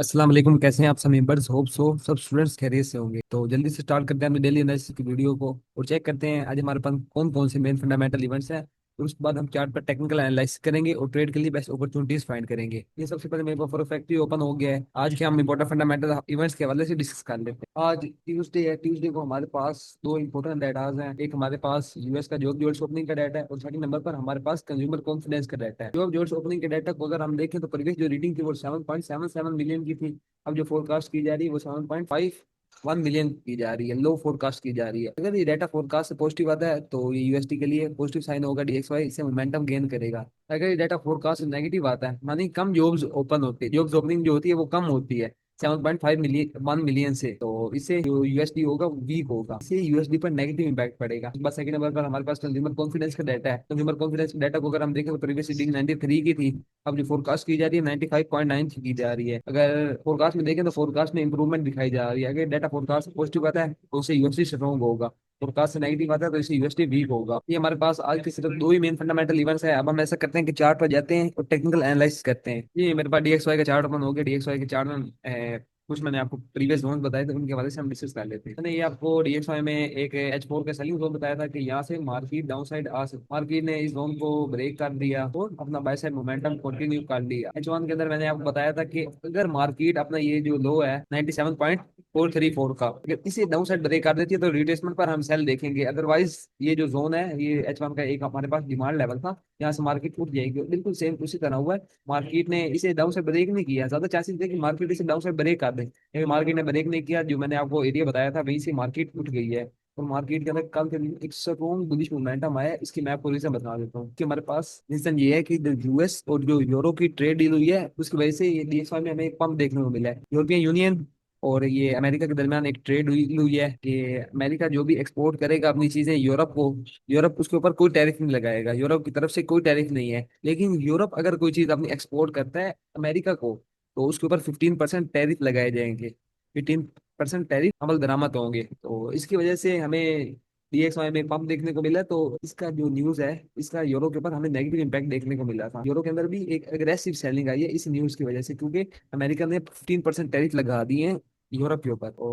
अस्सलाम वालेकुम। कैसे हैं आप सब मेंबर्स? होप सो सब स्टूडेंट्स खैरियत से होंगे। तो जल्दी से स्टार्ट करते हैं अपनी डेली एनालिसिस की वीडियो को और चेक करते हैं आज हमारे पास कौन कौन से मेन फंडामेंटल इवेंट्स हैं। और उसके बाद हम चार्ट पर टेक्निकल एनालिसिस करेंगे और ट्रेड के लिए बेस्ट अपॉर्चुनिटीज फाइंड करेंगे। ये सबसे पहले मेरे पास परफेक्टली ओपन हो गया है। आज के हम इंपॉर्टेंट फंडामेंटल इवेंट्स के हवाले से डिस्कस कर लेते हैं। आज ट्यूसडे है। ट्यूसडे को हमारे पास दो इंपॉर्टेंट डाटाज हैं। एक हमारे पास यूएस का जॉब जोल्स ओपनिंग का डाटा है और सेकंड नंबर पर हमारे पास कंज्यूमर कॉन्फिडेंस का डाटा है। जॉब जोल्स ओपनिंग के डाटा को अगर हम देखें तो प्रीवियस जो रीडिंग थी वो 7.77 मिलियन की थी। अब जो फोरकास्ट की जा रही है वो 7.51 मिलियन की जा रही है। लो फोरकास्ट की जा रही है। अगर ये डाटा फोरकास्ट से पॉजिटिव आता है तो ये यूएसडी के लिए पॉजिटिव साइन होगा। डीएक्सवाई इससे मोमेंटम गेन करेगा। अगर ये डाटा फोरकास्ट से नेगेटिव आता है मानी कम जॉब्स ओपन होती है, जॉब्स ओपनिंग जो होती है वो कम होती है 7.5 मिलियन से, तो इससे जो यूएसडी होगा वो वीक होगा। इससे यूएसडी पर नेगेटिव इंपैक्ट पड़ेगा। उसके बाद सेकंड नंबर पर हमारे पास कंज्यूमर कॉन्फिडेंस का डाटा है। कंज्यूमर कॉन्फिडेंस डाटा को अगर हम देखें तो प्रीवियस रीडिंग 93 की थी। अब जो फोरकास्ट की जा रही है 95.9 की जा रही है। अगर फोरकास्ट में देखें तो फोरकास्ट में इंप्रूवमेंट दिखाई जा रही है। अगर डाटा फोरकास्ट पॉजिटिव आता है तो उससे यूएसडी स्ट्रॉन्ग होगा। फोरकास्ट से नेगेटिव आता है तो इससे यूएसडी वीक होगा। ये हमारे पास आज के सिर्फ दो ही मेन फंडामेंटल इवेंट्स है। अब हम ऐसा करते हैं कि चार्ट पर जाते हैं और टेक्निकल एनालिसिस करते हैं। ये मेरे पास डीएक्सवाई का चार्ट ओपन हो गया। डीएक्सवाई के चार्ट में कुछ मैंने आपको प्रीवियस जोन बताए थे, उनके हवाले से हम डिस्कस कर लेते हैं। मैंने ये आपको डीएक्सवाई में एक H4 का सेलिंग जोन बताया था कि यहाँ से मार्केट डाउन साइड आ सकती। मार्केट ने इस जोन को ब्रेक कर दिया और अपना बाय साइड मोमेंटम कंटिन्यू कर लिया। H1 के अंदर मैंने आपको बताया था कि अगर मार्केट अपना ये जो लो है 97.434 का, अगर इसे डाउन साइड ब्रेक कर देती है तो रिट्रेसमेंट पर हम सेल देखेंगे। अदरवाइज ये जो जोन है ये H1 का एक हमारे पास डिमांड लेवल था, यहाँ से मार्केट उठ जाएगी। बिल्कुल सेम उसी तरह हुआ है। मार्केट ने इसे डाउन साइड ब्रेक नहीं किया। ज्यादा चांसेस थे कि मार्केट इसे डाउन साइड ब्रेक कर दे, लेकिन मार्केट ने ब्रेक नहीं किया। जो मैंने आपको एरिया बताया था वहीं से मार्केट उठ गई है। और मार्केट के अंदर कल के दिन एक स्ट्रॉन्ग बुलिश मोमेंटम आया है। इसकी मैं आपको रीजन बता देता हूँ कि हमारे पास रीजन ये है कि यूएस और जो यूरो की ट्रेड डील हुई है उसकी वजह से ये डीएक्सवाई में हमें एक पंप देखने को मिला है। यूरोपियन यूनियन और ये अमेरिका के दरमियान एक ट्रेड हुई है कि अमेरिका जो भी एक्सपोर्ट करेगा अपनी चीजें यूरोप को, यूरोप उसके ऊपर कोई टैरिफ नहीं लगाएगा। यूरोप की तरफ से कोई टैरिफ नहीं है। लेकिन यूरोप अगर कोई चीज अपनी एक्सपोर्ट करता है अमेरिका को तो उसके ऊपर 15% टैरिफ लगाए जाएंगे। 15% टैरिफ अमल दरामद होंगे। तो इसकी वजह से हमें डीएक्सवाई में पंप देखने को मिला। तो इसका जो न्यूज है इसका यूरो के ऊपर हमें नेगेटिव इंपैक्ट देखने को मिला था। यूरो के अंदर भी एक अग्रेसिव सेलिंग आई है इस न्यूज की वजह से, क्योंकि अमेरिका ने 15% टैरिफ लगा दिए हैं यूरोप के ऊपर। तो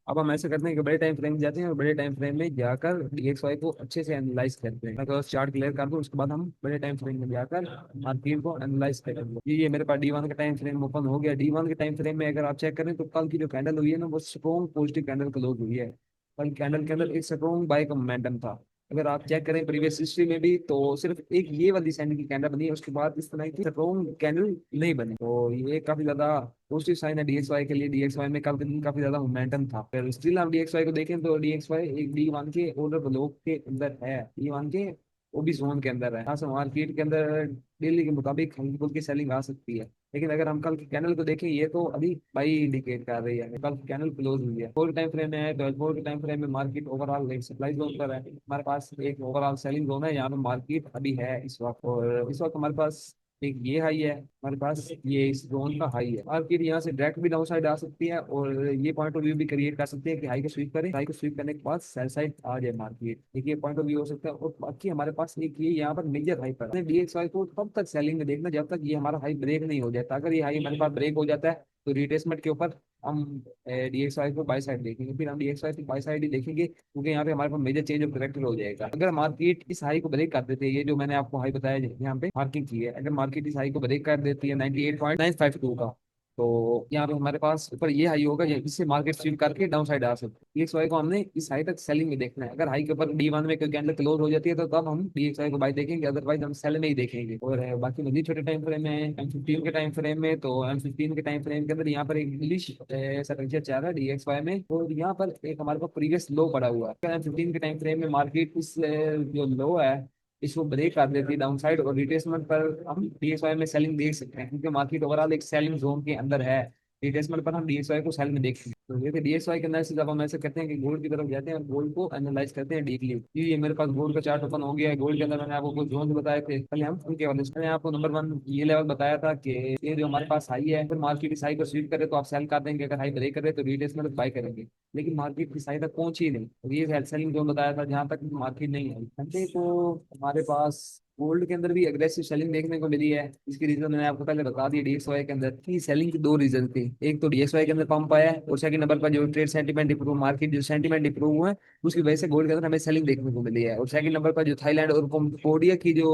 अब हम ऐसा करते हैं कि बड़े टाइम फ्रेम में जाते हैं और बड़े टाइम फ्रेम में जाकर डीएक्सवाई को अच्छे से एनालाइज करते हैं। अगर चार्ट क्लियर कर दूं उसके बाद हम बड़े टाइम फ्रेम में जाकर मार्केट को एनालाइज करेंगे। ये मेरे पास डी वन का टाइम फ्रेम ओपन हो गया। डी वन के टाइम फ्रेम में अगर आप चेक करें तो कल की जो कैंडल हुई है ना वो स्ट्रॉन्ग पॉजिटिव कैंडल क्लोज हुई है। कल कैंडल के अंदर एक स्ट्रॉन्ग बाय का मोमेंटम था। अगर आप चेक करें प्रीवियस हिस्ट्री में भी तो सिर्फ एक ये वाली सैंड की कैंडल बनी है, उसके बाद इस तरह की स्ट्रॉन्ग कैंडल नहीं बनी। तो ये काफी ज्यादा पॉजिटिव साइन है डीएक्सवाई के लिए। डीएक्सवाई में कल के दिन काफी ज्यादा मोमेंटम था। फिर स्टिल हम डीएक्सवाई को देखें तो डीएक्सवाई एक डी वन के ऑर्डर ब्लॉक के अंदर है। डी वन के वो भी जोन के अंदर है। यहाँ से मार्केट के अंदर डेली के मुताबिक हल्की फुल्की सेलिंग आ सकती है। लेकिन अगर हम कल के कैंडल को देखें ये तो अभी बाई इंडिकेट कर रही है। कल की कैंडल क्लोज हुई है। फोर टाइम फ्रेम में है तो फोर के टाइम फ्रेम में मार्केट ओवरऑल एक सप्लाई जोन पर है। हमारे पास एक ओवरऑल सेलिंग जोन है, यहाँ पे मार्केट अभी है इस वक्त। और इस वक्त हमारे पास एक ये हाई है, हमारे पास ये इस जोन का हाई है। मार्केट यहाँ से डायरेक्ट भी डाउन साइड आ सकती है और ये पॉइंट ऑफ व्यू भी क्रिएट कर सकती है कि हाई को स्वीप करें, हाई को स्वीप करने के बाद सेल साइड आ जाए मार्केट। देखिए पॉइंट ऑफ व्यू हो सकता है। और बाकी हमारे पास एक ये यहाँ पर मेजर हाई पर डीएक्सवाई को तब तक सेलिंग में देखना जब तक ये हमारा हाई ब्रेक नहीं हो जाता। अगर ये हाई हमारे पास ब्रेक हो जाता है तो रिट्रेसमेंट के ऊपर हम डीएक्सवाई को बाय साइड देखेंगे। फिर हम डीएक्सवाई को बाय साइड ही देखेंगे क्योंकि यहाँ पे हमारे पास मेजर चेंज ऑफ करेक्टर हो जाएगा। अगर मार्केट इस हाई को ब्रेक कर देते हैं, ये जो मैंने आपको हाई बताया यहाँ पे मार्किंग की है, अगर मार्केट इस हाई को ब्रेक कर देती है 98.952 का, तो यहाँ पे हमारे पास ऊपर ये हाई होगा जिससे मार्केट स्विंग करके डाउन साइड आ सकती है। डीएक्सवाई को हमने इस हाई तक सेलिंग में देखना है। अगर हाई के ऊपर डी वन में कोई कैंडल क्लोज हो जाती है तो तब हम डीएक्सवाई को बाय देखेंगे, अदरवाइज हम सेल में ही देखेंगे। और बाकी मजीद छोटे टाइम फ्रेम में M15 के टाइम फ्रेम में, तो M15 के टाइम फ्रेम के अंदर यहाँ पर एक इंग्लिश स्ट्रक्चर चल रहा है डीएक्सवाई में और यहाँ पर एक हमारे पास प्रीवियस लो पड़ा हुआ है। M15 के टाइम फ्रेम में मार्केट इस जो लो है इसको ब्रेक कर देती है डाउन साइड और रिट्रेसमेंट पर हम डीएक्सवाई में सेलिंग देख सकते हैं, क्योंकि मार्केट ओवरऑल एक सेलिंग जोन के अंदर है। रिट्रेसमेंट पर हम डीएक्सवाई को सेल में देखते हैं। तो ये डीएक्सवाई के एनालिसिस जब हम ऐसे करते हैं कि गोल्ड की तरफ जाते हैं और गोल्ड को एनालाइज करते हैं डीपली। ये मेरे पास गोल्ड का चार्ट ओपन हो गया है। गोल्ड के अंदर मैंने आपको कुछ जोन बताए थे, पहले हम उनके वाले मैंने आपको नंबर वन ये लेवल बताया था कि ये जो हमारे पास हाई है, फिर मार्केट इस हाई को स्वीप करे तो आप सेल कर देंगे, अगर हाई ब्रेक करे तो रिट्रेसमेंट बाय करेंगे। लेकिन मार्केट की हाई तक पहुंची नहीं और ये सेलिंग जोन बताया था जहां तक मार्केट नहीं आई। घंटे को हमारे पास गोल्ड के अंदर भी अग्रेसिव सेलिंग देखने को मिली है। इसकी रीजन मैंने आपको पहले बता दिया, डीएक्सवाई के अंदर की सेलिंग की दो रीजन थी। एक तो डीएक्सवाई के अंदर पंप आया है, और सेकंड नंबर पर जो ट्रेड सेंटीमेंट इंप्रूव, मार्केट जो सेंटीमेंट इंप्रूव हुआ है, उसकी वजह से गोल्ड के अंदर हमें सेलिंग देखने को मिली है। और सेकंड नंबर पर जो थाईलैंड और कंबोडिया की जो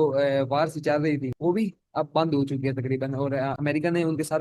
वार से चल रही थी, वो भी अब बंद हो चुकी है तकरीबन। और अमेरिका ने उनके साथ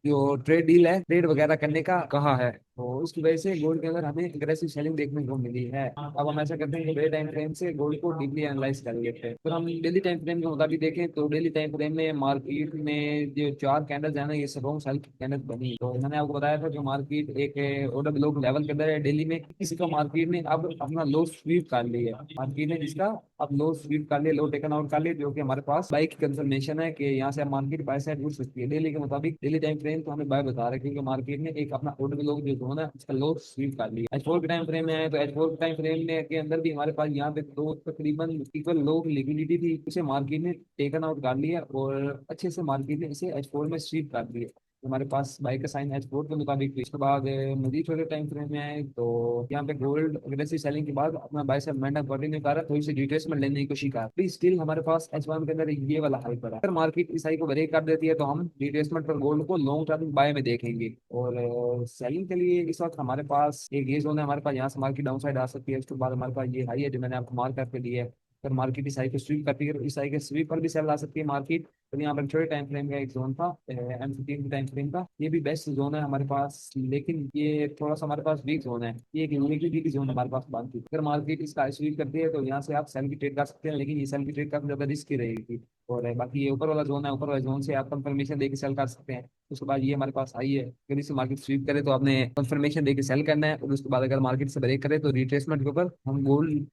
जो ट्रेड डील है, ट्रेड वगैरह करने का कहा है, तो उसकी वजह से गोल्ड के अंदर हमें एग्रेसिव सेलिंग देखने को मिली है। अब हम ऐसा करते हैं कि डे टाइम फ्रेम से गोल्ड को डीपली एनालाइज कर लेते हैं। तो हम डेली टाइम फ्रेम के मुताबिक देखें तो डेली टाइम फ्रेम में मार्केट में जो चार कैंडल्स है ना, ये स्ट्रॉन्ग सेल कैंडल बनी। तो मैंने आपको बताया था जो मार्केट एक ऑर्डर ब्लॉक लेवल के अंदर है डेली में, किसी का मार्केट ने अब अपना लो स्वीप कर लिया है। मार्केट ने जिसका अब लो स्वीप कर लिया, लो टेकन आउट कर लिया, जो कि हमारे पास बाई की कंफर्मेशन है कि यहाँ से मार्केट बाय साइड उठ सकती है। डेली के मुताबिक डेली टाइम फ्रेम तो हमें बाय बता रहा है, क्योंकि मार्केट ने एक अपना ऑर्डर ब्लॉक जो जोन है उसका लो स्वीप कर लिया। एच4 के टाइम फ्रेम में आए तो एच4 के टाइम फ्रेम में के अंदर भी हमारे पास यहाँ पे दो तकरीबन इक्वल लो लिक्विडिटी थी, उसे मार्केट ने टेकन आउट कर लिया और अच्छे से मार्केट ने इसे एच4 में स्वीप कर दिया। हमारे पास बाई का साइन एच4 के मुताबिक थी। उसके बाद मजीद छोटे टाइम फ्रेम में आए तो यहाँ पे गोल्ड अग्रेसिव सेलिंग के बाद अपना बाई से मोमेंटम कंटिन्यू कर रहा है, थोड़ी सी रिट्रेसमेंट लेने की कोशिश कर रही। स्टिल हमारे पास एच1 के अंदर ये वाला हाई पड़ा है। अगर मार्केट इस हाई को ब्रेक कर देती है तो हम रिट्रेसमेंट पर गोल्ड को लॉन्ग टर्म बाय में देखेंगे। और सेलिंग के लिए इस वक्त हमारे पास एक ये जोन है, हमारे पास यहाँ से मार्केट डाउन साइड आ सकती है। उसके बाद हमारे पास ये हाई है जो मैंने आपको मार्क करके दिया है। अगर मार्केट इस हाई को स्वीप करती है तो इस हाई के स्वीप पर भी सेल आ सकती है मार्केट। तो यहाँ पर छोटे टाइम फ्रेम का एक जोन था, M15 के टाइम फ्रेम का, ये भी बेस्ट जोन है हमारे पास, लेकिन ये थोड़ा सा हमारे पास वीक जोन है। ये एक लिक्विडिटी जोन हमारे पास बाकी। अगर मार्केट इसका स्वीप करती है तो यहाँ से आप सेल की ट्रेड कर सकते हैं, लेकिन ये सेल की ट्रेड काफी ज्यादा रिस्की रहेगी। और बाकी ये ऊपर वाला जोन है, ऊपर वाले जोन से आप कंफर्मेशन देके सेल कर सकते हैं। उसके बाद ये हमारे पास आई है, अगर इसे मार्केट स्वीप करे तो आपने कंफर्मेशन देके सेल करना है। और उसके बाद अगर मार्केट से ब्रेक करे तो रिट्रेसमेंट के ऊपर हम गोल्ड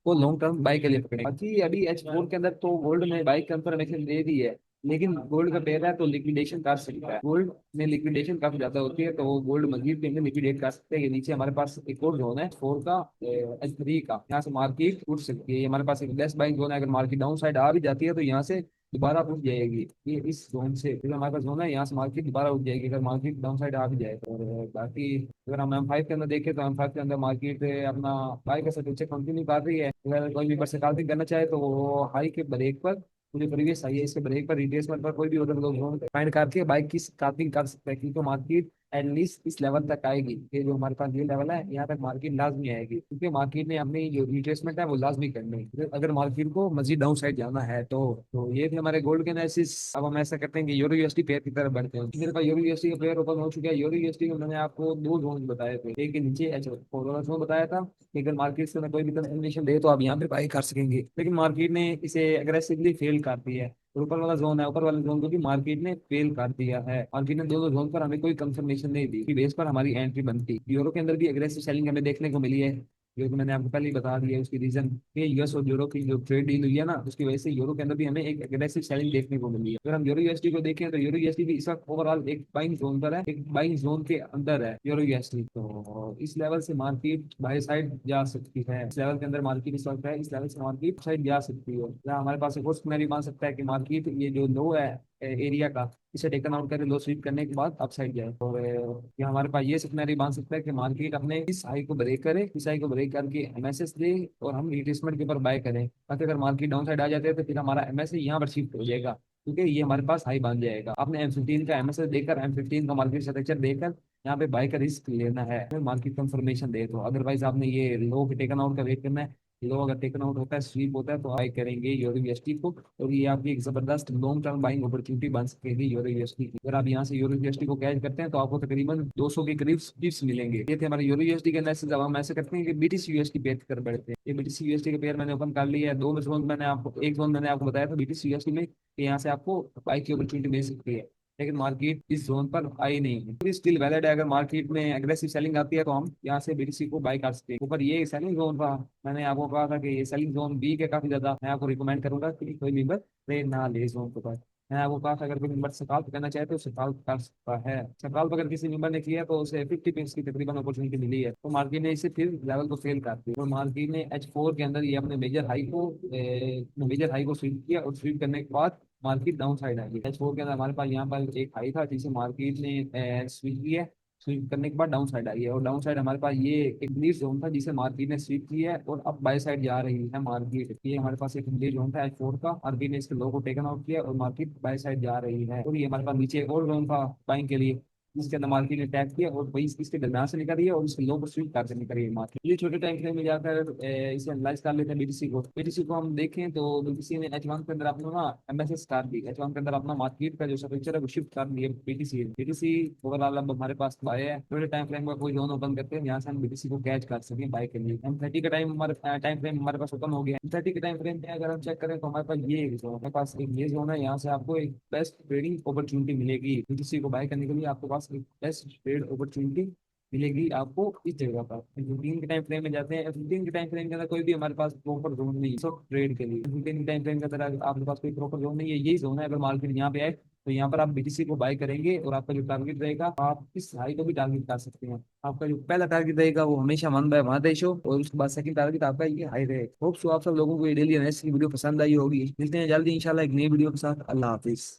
को लॉन्ग टर्म बाई के लिए पकड़े। बाकी अभी एच4 के अंदर तो गोल्ड में बाई कंफर्मेशन दे दी है, लेकिन गोल्ड का पेयर है तो लिक्विडेशन कर सकता है। गोल्ड में लिक्विडेशन काफी ज्यादा होती है, तो वो गोल्ड मजीद में लिक्विडेट कर सकते हैं। ये नीचे हमारे पास एक और जोन है फोर का, H3 का, यहाँ से मार्केट उठ सकती है। ये हमारे पास एक बेस्ट बाइंग जोन है। अगर मार्केट डाउन साइड आ भी जाती है तो यहाँ से दोबारा उठ जाएगी। ये इस जोन से जो हमारे पास जोन है, यहाँ से मार्केट दोबारा उठ जाएगी अगर मार्केट डाउन साइड आ भी जाए। और बाकी अगर हम M5 के अंदर देखें तो M5 के अंदर मार्केट अपना बाई का सर्टिफिकेट कंटिन्यू कर रही है। अगर कोई भी बस काल्पिंग करना चाहे तो वो हाई के ब्रेक पर, मुझे प्रीवियस आई है इसके ब्रेक पर, रिट्रेसमेंट पर कोई भी उधर लोग फाइंड करके बाइक की स्कार्पिंग कर सकते हैं, क्योंकि मार्केट एटलीस्ट इस लेवल तक आएगी। ये जो हमारे पास ये लेवल है, यहाँ तक मार्केट लाजमी आएगी, क्योंकि मार्केट ने अपनी जो रिट्रेसमेंट है वो लाजमी करनी है अगर मार्केट को मजीद डाउन साइड जाना है। तो ये थे हमारे गोल्ड के एनालिसिस। अब हम ऐसा करते हैं कि यूरो यूएसडी पेयर की तरफ बढ़ते हैं। मेरे पास यूरो यूएसडी का पेयर ओपन हो चुका है। यूरो यूएसडी को मैंने आपको दो जोन बताए थे, एक के नीचे H4 वाला जोन बताया था कि अगर मार्केट से कोई भी कंफर्मेशन दे तो आप यहाँ पे बाई कर सकेंगे, लेकिन मार्केट ने इसे अग्रेसिवली फेल कर दिया है। और ऊपर वाला जोन है, ऊपर वाले जोन को भी मार्केट ने फेल कर दिया है। मार्केट ने दोनों जोन पर हमें कोई कंफर्मेशन नहीं दी कि बेस पर हमारी एंट्री बनती। यूरो के अंदर भी अग्रेसिव सेलिंग हमें देखने को मिली है, जो कि मैंने आपको पहले ही बता दिया है। उसकी रीजन ये यूएस और यूरो की जो ट्रेड डील हुई है ना, उसकी वजह से यूरो के अंदर भी हमें एक अग्रेसिव सेलिंग देखने को मिली है। अगर हम यूरो यूएसडी को देखें तो यूरो यूएसडी भी इस वक्त ओवरऑल एक बाइंग जोन पर है, एक बाइंग जोन के अंदर है यूरो यूएसडी। तो इस लेवल से मार्केट बाई साइड जा सकती है। इस लेवल के अंदर मार्केट इस वक्त है, इस लेवल से मार्केट साइड जा सकती है। या हमारे पास एक और सिनेरियो बन सकता है कि मार्केट ये जो लो है एरिया का, इसे टेकन आउट करके लो स्वीप करने के बाद अपसाइड जाए। और ये हमारे पास ये सिनेरियो बन सकता है कि मार्केट अपने इस हाई को ब्रेक करे, इस हाई को ब्रेक करके एमएसएस दे और हम रिट्रेसमेंट के ऊपर बाय करें, ताकि अगर मार्केट डाउन साइड आ जाते हैं तो फिर हमारा एमएसए यहाँ पर शिफ्ट हो जाएगा, क्योंकि ये हमारे पास हाई बन जाएगा। आपने M15 का एमएसएस देकर, M15 का मार्केट स्ट्रक्चर देकर यहाँ पे बाय का रिस्क लेना है, मार्केट कंफर्मेशन दे तो। अदरवाइज आपने ये लो के टेकन आउट का वेट करना है। लो अगर टेकन आउट होता है, स्वीप होता है, तो बाय करेंगे यूरो यूएसडी को। और ये आपकी एक जबरदस्त लॉन्ग टर्म बाइंग अपॉर्चुनिटी बन सकेगी यूरो यूएसडी की। अगर आप यहाँ से यूरो यूएसडी को कैच करते हैं तो आपको तकरीबन 200 के करीब टिप्स मिलेंगे। ये थे हमारे यूरो यूएसडी के एनालिसिस। अब हम ऐसे करते हैं कि बीटीसी यूएसडी पेयर कर बैठते हैं। ये बीटीसी यूएसडी का पेयर मैंने ओपन कर लिया है। दो में जोन मैंने आपको, एक जोन मैंने आपको बताया था बीटीसी यूएसडी में कि यहाँ से आपको बाइक की अपॉर्चुनिटी मिल सकती है, लेकिन मार्केट इस जोन पर आई नहीं है। तो स्टिल वैलिड है, अगर मार्केट में एग्रेसिव सेलिंग आती है तो हम यहाँ से बीटीसी को बाई कर सकते हैं। ऊपर ये सेलिंग जोन था, मैंने आपको कहा था कि ये सेलिंग जोन वीक है काफी ज्यादा। मैं आपको रिकमेंड करूंगा कि कोई मेंबर ट्रेड ना ले इस जोन के ऊपर। मैंने आपको कहा था अगर कोई मेंबर सकाल करना चाहे तो सकाल कर सकता है। सकाल अगर किसी मेंबर ने किया तो उसे 50 पिप्स की तकरीबन अपॉर्चुनिटी मिली है, तो मार्केट ने इसे फिर लेवल को फेल कर दिया। तो मार्केट ने H4 के अंदर ये अपने मेजर हाई को स्वीप किया, और स्वीप करने के बाद मार्केट डाउन साइड आई है। H4 के अंदर हमारे पास यहाँ पर एक हाई था जिसे मार्केट ने स्विच किया, स्वीप करने के बाद डाउन साइड आई है, और डाउन साइड हमारे पास ये एक नीड जोन था जिसे मार्केट ने स्वीप की है, और अब बाय साइड जा रही है मार्केट। ये हमारे पास एक नीड जोन था H4 का, आरबी ने इसके लो को टेकन आउट किया और मार्केट बाय साइड जा रही है। और ये हमारे पास नीचे एक और जोन था बाइंग के लिए, जिसके अंदर मार्केट ने टैप किया और वही इसके दरम्यान से निकल रही है और इसके लो को स्वीप करके निकल रही है मार्केट। ये छोटे टाइम फ्रेम में जाकर इसे एनालाइज कर लेते हैं बीटीसी को। बीटीसी को हम देखें तो बीटीसी ने H1 के अंदर अपना ना एमएसएस स्टार दी, H1 के अंदर अपना मार्केट का जो स्ट्रक्चर है वो शिफ्ट कर दिया बीटीसी। बीटीसी ओवरऑल अब हमारे पास बाय है। थोड़े टाइम फ्रेम का कोई जोन ओपन करते हैं यहाँ से हम बीटीसी को कैच कर सकें बाय के लिए। M30 का टाइम हमारे टाइम फ्रेम हमारे पास ओपन हो गया। M30 के टाइम फ्रेम में अगर हम चेक करें तो हमारे पास ये एक जोन, हमारे पास एक ये जोन है, यहाँ से आपको एक बेस्ट ट्रेडिंग अपॉर्चुनिटी मिलेगी। बीटीसी को बाय करने के लिए आपके पास एक बेस्ट ट्रेड अपॉर्चुनिटी मिलेगी आपको इस जगह पर। 15 के टाइम फ्रेम में जाते हैं। 15 के टाइम फ्रेम के अंदर कोई भी हमारे पास प्रॉपर जोन नहीं है सब ट्रेड के लिए। 15 के टाइम फ्रेम के अंदर आपके पास कोई प्रॉपर जोन नहीं है, यही जोन है। अगर मार्केट यहाँ पे आए तो यहाँ पर आप बीटीसी को बाय करेंगे और आपका जो टारगेट रहेगा आप इस हाई को भी टारगेट कर सकते हैं। आपका जो पहला टारगेट रहेगा वो हमेशा 1/1 रेशो, और उसके बाद सेकंड टारगेट आपका ये हाई रहेगा। होप सो आप सब लोगों को ये डेली एनालिसिस की वीडियो पसंद आई होगी। मिलते हैं जल्दी इंशाल्लाह एक नई वीडियो के साथ। अल्लाह हाफिज।